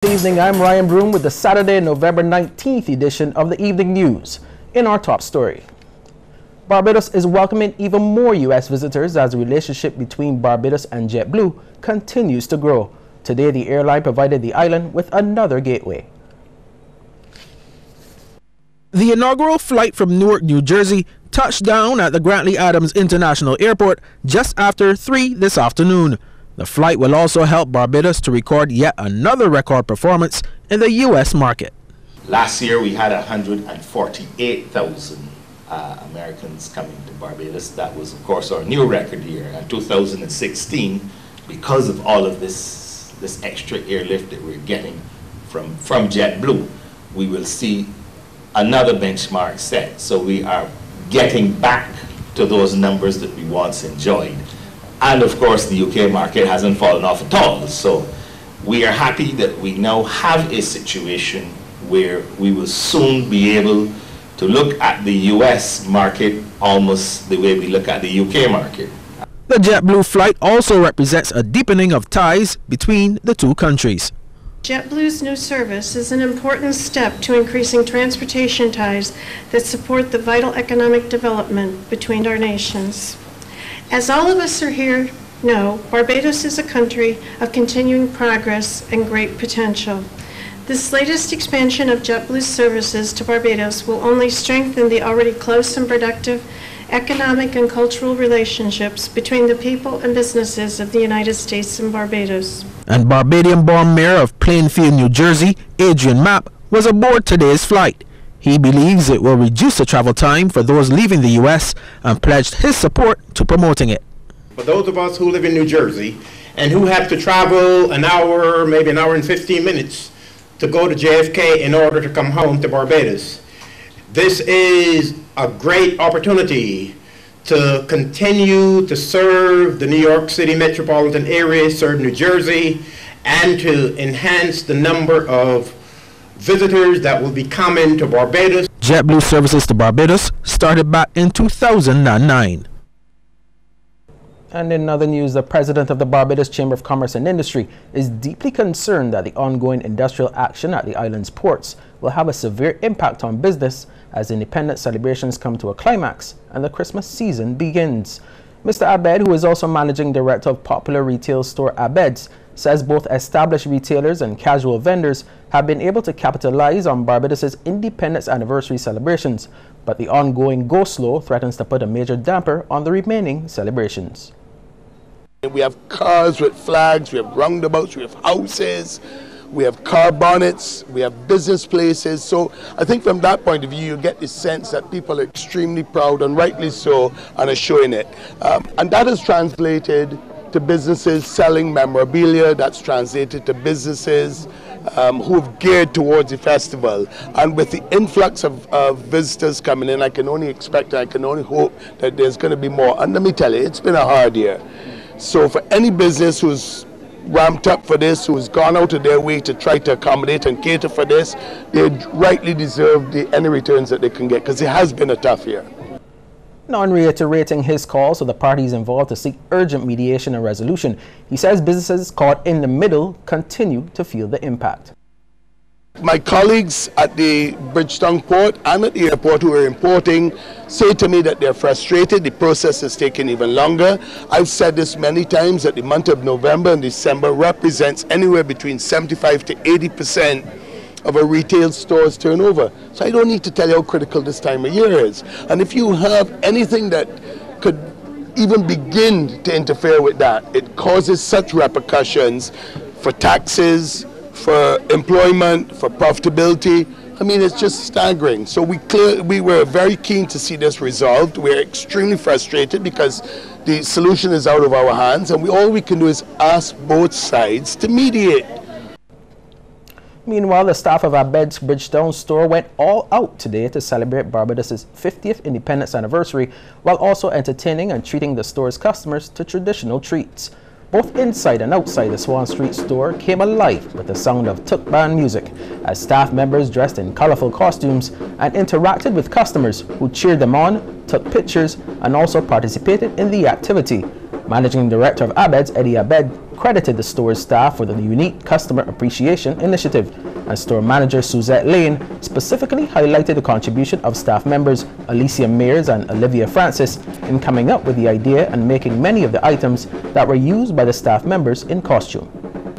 Good evening, I'm Ryan Broom with the Saturday, November 19th edition of the Evening News. In our top story, Barbados is welcoming even more U.S. visitors as the relationship between Barbados and JetBlue continues to grow. Today, the airline provided the island with another gateway. The inaugural flight from Newark, New Jersey touched down at the Grantley Adams International Airport just after 3 this afternoon. The flight will also help Barbados to record yet another record performance in the U.S. market. Last year we had 148,000 Americans coming to Barbados. That was, of course, our new record year. In 2016, because of all of this extra airlift that we're getting from JetBlue, we will see another benchmark set. So we are getting back to those numbers that we once enjoyed. And of course, the UK market hasn't fallen off at all. So we are happy that we now have a situation where we will soon be able to look at the US market almost the way we look at the UK market. The JetBlue flight also represents a deepening of ties between the two countries. JetBlue's new service is an important step to increasing transportation ties that support the vital economic development between our nations. As all of us are here know, Barbados is a country of continuing progress and great potential. This latest expansion of JetBlue's services to Barbados will only strengthen the already close and productive economic and cultural relationships between the people and businesses of the United States and Barbados. And Barbadian-born Mayor of Plainfield, New Jersey, Adrian Mapp, was aboard today's flight. He believes it will reduce the travel time for those leaving the U.S. and pledged his support to promoting it. For those of us who live in New Jersey and who have to travel an hour, maybe an hour and 15 minutes to go to JFK in order to come home to Barbados, this is a great opportunity to continue to serve the New York City metropolitan area, serve New Jersey, and to enhance the number of visitors that will be coming to Barbados. JetBlue services to Barbados started back in 2009. And in other news, the president of the Barbados Chamber of Commerce and Industry is deeply concerned that the ongoing industrial action at the island's ports will have a severe impact on business as independence celebrations come to a climax and the Christmas season begins. Mr. Abed, who is also managing director of popular retail store Abed's, says both established retailers and casual vendors have been able to capitalize on Barbados's independence anniversary celebrations, but the ongoing go-slow threatens to put a major damper on the remaining celebrations. We have cars with flags, we have roundabouts, we have houses, we have car bonnets, we have business places. So I think from that point of view, you get the sense that people are extremely proud, and rightly so, and are showing it. And that has translated to businesses selling memorabilia, that's translated to businesses who have geared towards the festival. And with the influx of visitors coming in, I can only expect, I can only hope that there's going to be more. And let me tell you, it's been a hard year. So for any business who's ramped up for this, who's gone out of their way to try to accommodate and cater for this, they rightly deserve any returns that they can get, because it has been a tough year. Now, in reiterating his calls to the parties involved to seek urgent mediation and resolution, he says businesses caught in the middle continue to feel the impact. My colleagues at the Bridgetown port and at the airport who are importing say to me that they're frustrated. The process is taking even longer. I've said this many times that the month of November and December represents anywhere between 75 to 80% of a retail store's turnover. So I don't need to tell you how critical this time of year is. And if you have anything that could even begin to interfere with that, it causes such repercussions for taxes, for employment, for profitability. I mean, it's just staggering. So we were very keen to see this resolved. We're extremely frustrated because the solution is out of our hands, and all we can do is ask both sides to mediate. Meanwhile, the staff of Abed's Bridgetown store went all out today to celebrate Barbados's 50th independence anniversary, while also entertaining and treating the store's customers to traditional treats. Both inside and outside the Swan Street store came alive with the sound of tuk band music as staff members dressed in colorful costumes and interacted with customers who cheered them on, took pictures, and also participated in the activity. Managing Director of Abed's, Eddie Abed, credited the store's staff for the unique customer appreciation initiative, and store manager Suzette Lane specifically highlighted the contribution of staff members Alicia Mears and Olivia Francis in coming up with the idea and making many of the items that were used by the staff members in costume.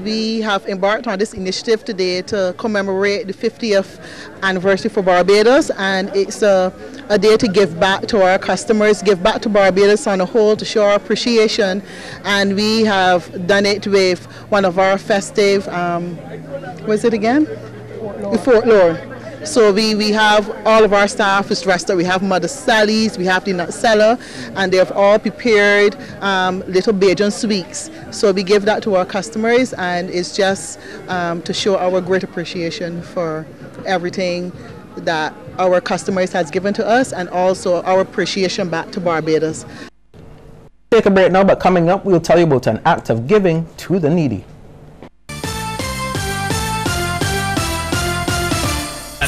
We have embarked on this initiative today to commemorate the 50th anniversary for Barbados, and it's a day to give back to our customers, give back to Barbados on a whole, to show our appreciation. And we have done it with one of our festive, what's it again? Fort Lore. So we have all of our staff is dressed up. We have Mother Sally's, we have the nut seller, and they have all prepared little Bajan sweets. So we give that to our customers, and it's just to show our great appreciation for everything that our customers has given to us, and also our appreciation back to Barbados. Take a break now, but coming up we'll tell you about an act of giving to the needy.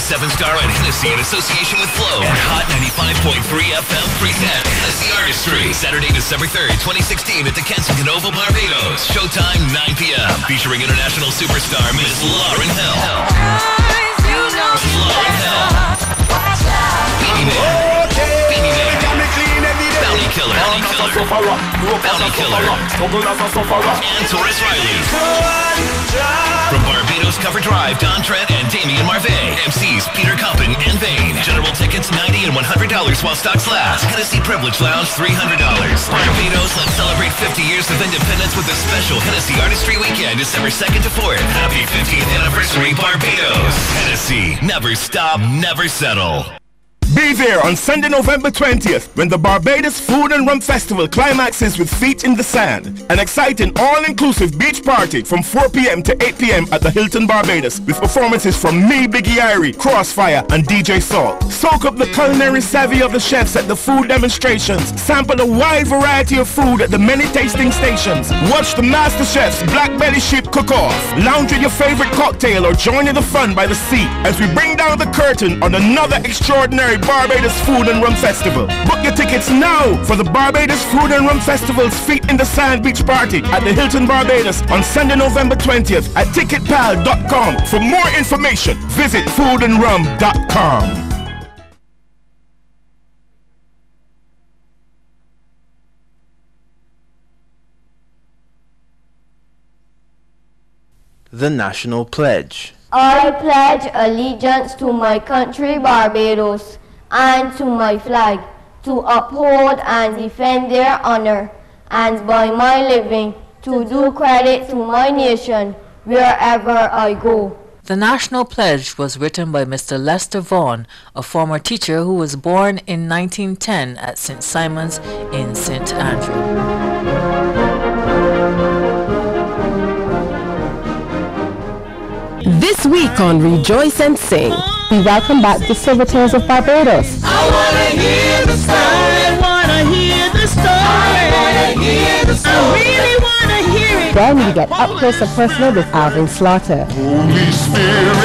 7-Star and Hennessy in association with Flow and Hot 95.3 FM present Hennessy Artistry, Saturday, December 3rd, 2016 at the Kensington Oval, Barbados. Showtime 9 p.m. Featuring international superstar Miss Lauryn Hill. Lauryn Hill. Beanie Man. Beanie Man. Bounty Killer. Bounty Killer. And Taurus Riley. From Barbados Cover Drive, Don Trent and Damian Marvey. MCs Peter Coppin and Vane. General tickets $90 and $100 while stocks last. Hennessy Privilege Lounge $300. Barbados, let's celebrate 50 years of independence with a special Hennessy Artistry Weekend, December 2nd to 4th. Happy 50th anniversary, Barbados. Hennessy, never stop, never settle. Be there on Sunday, November 20th, when the Barbados Food and Rum Festival climaxes with Feet in the Sand. An exciting all-inclusive beach party from 4 p.m. to 8 p.m. at the Hilton Barbados, with performances from me, Biggie Irie, Crossfire, and DJ Salt. Soak up the culinary savvy of the chefs at the food demonstrations. Sample a wide variety of food at the many tasting stations. Watch the master chefs' Black Belly Sheep cook-off. Lounge with your favorite cocktail or join in the fun by the sea as we bring down the curtain on another extraordinary Barbados Food and Rum Festival. Book your tickets now for the Barbados Food and Rum Festival's Feet in the Sand Beach Party at the Hilton Barbados on Sunday, November 20th at ticketpal.com. For more information, visit foodandrum.com. The National Pledge. I pledge allegiance to my country, Barbados, and to my flag, to uphold and defend their honor, and by my living, to do credit to my nation wherever I go. The National Pledge was written by Mr. Lester Vaughan, a former teacher who was born in 1910 at St. Simon's in St. Andrew. This week on Rejoice and Sing, we welcome back the servitors of Barbados. I wanna hear the story. I wanna hear the story. I wanna hear the story. I really wanna hear it. Then we get up close and personal with Alvin Slaughter. Holy Spirit,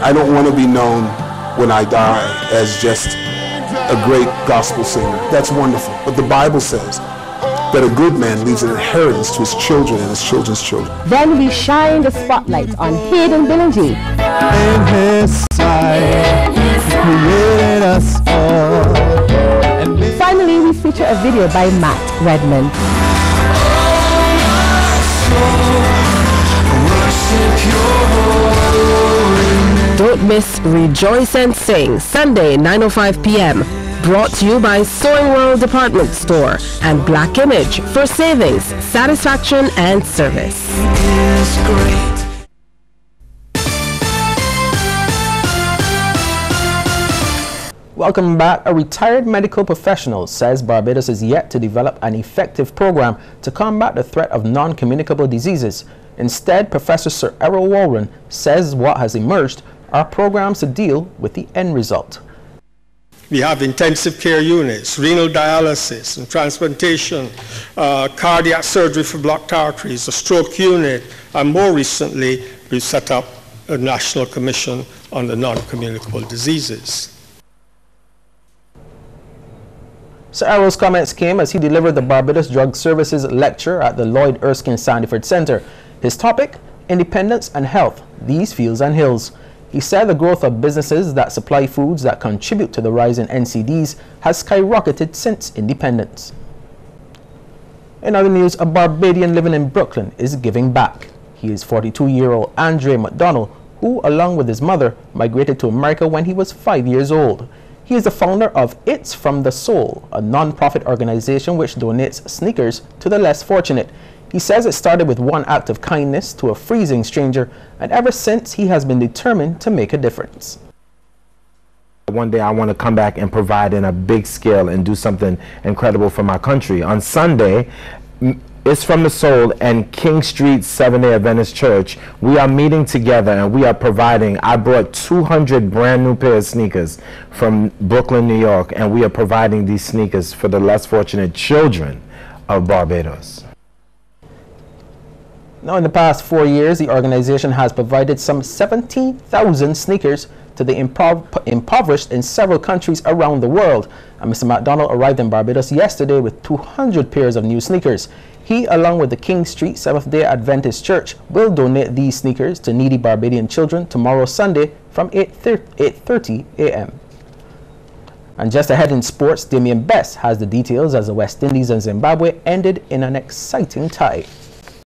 I don't want to be known when I die as just a great gospel singer. That's wonderful. But the Bible says that a good man leaves an inheritance to his children and his children's children. Then we shine the spotlight on Hayden Billingy. In his sight, he created us all. And finally, we feature a video by Matt Redman. Don't miss Rejoice and Sing, Sunday, 9:05 p.m. Brought to you by Sewing World Department Store and Black Image for savings, satisfaction, and service. Welcome back. A retired medical professional says Barbados is yet to develop an effective program to combat the threat of non-communicable diseases. Instead, Professor Sir Errol Walren says what has emerged are programs to deal with the end result. We have intensive care units, renal dialysis and transplantation, cardiac surgery for blocked arteries, a stroke unit, and more recently, we set up a National Commission on the Non-Communicable Diseases. Sir Errol's comments came as he delivered the Barbados Drug Services lecture at the Lloyd Erskine Sandyford Center. His topic, Independence and Health, These Fields and Hills. He said the growth of businesses that supply foods that contribute to the rise in NCDs has skyrocketed since independence. In other news, a Barbadian living in Brooklyn is giving back. He is 42-year-old Andre McDonald, who, along with his mother, migrated to America when he was 5 years old. He is the founder of It's From the Soul, a non-profit organization which donates sneakers to the less fortunate. He says it started with one act of kindness to a freezing stranger, and ever since he has been determined to make a difference. One day I want to come back and provide in a big scale and do something incredible for my country. On Sunday, It's From the Soul and King Street Seventh-day Adventist Church, we are meeting together and we are providing. I brought 200 brand new pair of sneakers from Brooklyn, New York, and we are providing these sneakers for the less fortunate children of Barbados. Now, in the past 4 years, the organization has provided some 17,000 sneakers to the impoverished in several countries around the world. And Mr. McDonald arrived in Barbados yesterday with 200 pairs of new sneakers. He, along with the King Street Seventh-day Adventist Church, will donate these sneakers to needy Barbadian children tomorrow Sunday from 8:30 a.m. And just ahead in sports, Damian Best has the details as the West Indies and Zimbabwe ended in an exciting tie.